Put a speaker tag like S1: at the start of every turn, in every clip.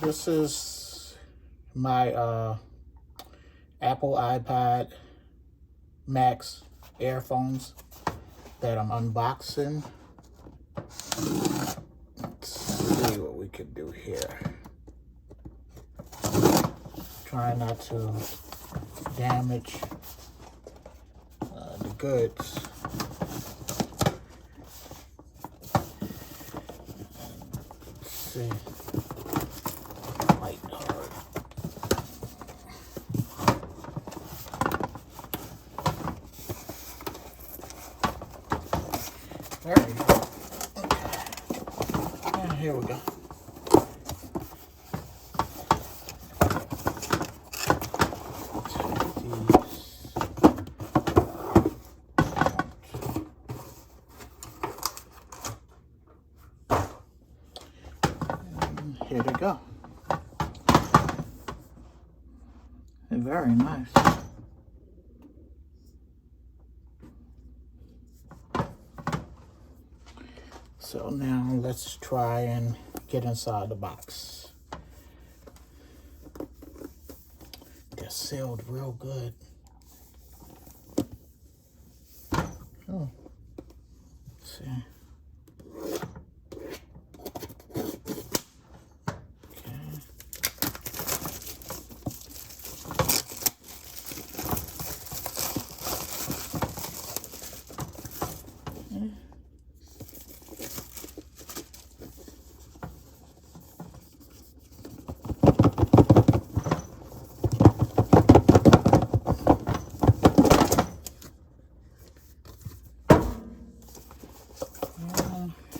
S1: This is my Apple iPod Max earphones that I'm unboxing. Let's see what we can do here. Try not to damage the goods. Let's see. Light hard. There we go. Okay. And here we go. Here they go. They're very nice. So now let's try and get inside the box. They're sealed real good. Oh, let's see.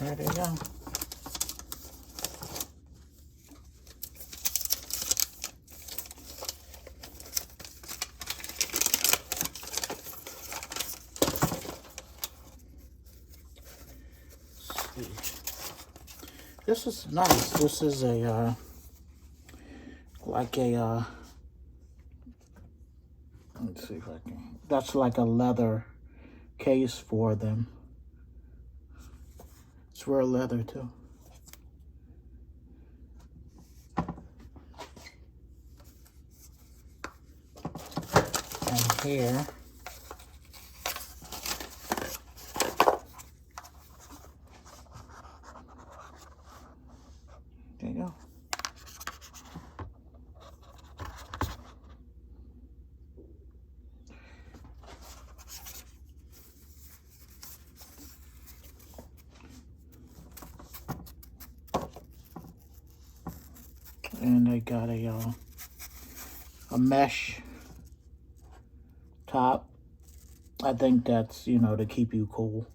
S1: There they go. This is nice. This is a like a let's see if I can. That's like a leather case for them. It's real leather too. And here, there you go. And they got a mesh top. I think that's, you know, to keep you cool.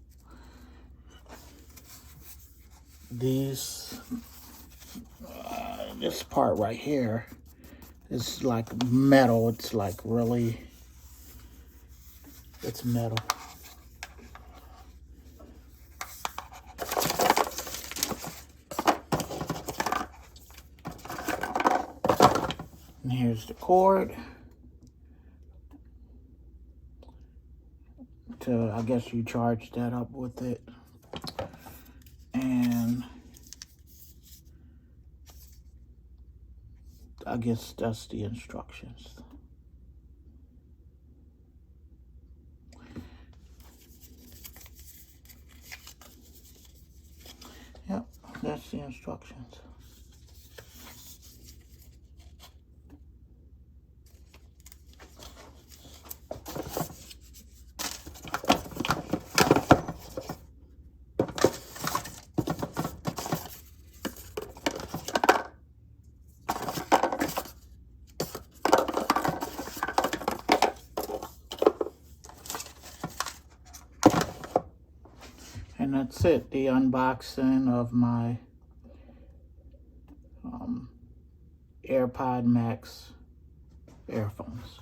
S1: These, this part right here is like metal. It's like really, it's metal. And here's the cord to, I guess you charge that up with it. And I guess that's the instructions. Yep, that's the instructions. And that's it, the unboxing of my AirPod Max earphones.